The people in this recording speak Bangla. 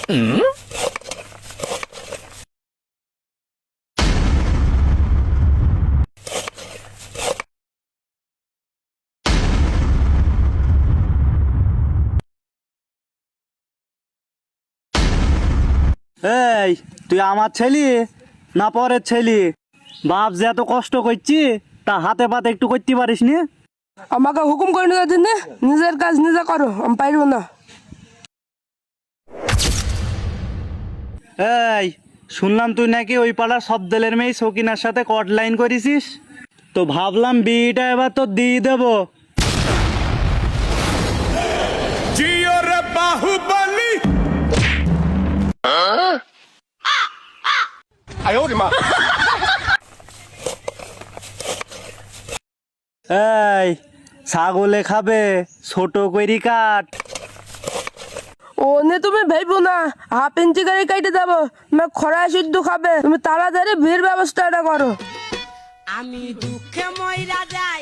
এই তুই আমার ছেলি না পরের ছেলি? বাপ যে এত কষ্ট করছি তা হাতে পাতে একটু করতে পারিস নি? আমাকে হুকুম করে নিয়ে দিন, নিজের কাজ নিজে করো, আমি পারবো না। এই শুনলাম তুই নাকি ওই পাড়ার সব দলের মেয়ে সকিনার সাথে কট লাইন করেছিস, তো ভাবলাম বিয়েটা এবার তো দিয়ে দেবো। বাহুবলী। এই ছাগলে খাবে, ছোট করি কাট। ও নে তুমি ভেবো না, হাফ ইঞ্চি গাড়ি কাটে যাবো, তুমি খরা সিদ্ধ খাবে, তুমি তাড়াতাড়ি ভিড় ব্যবস্থাটা করো। আমি দুঃখে ময়রা যাই।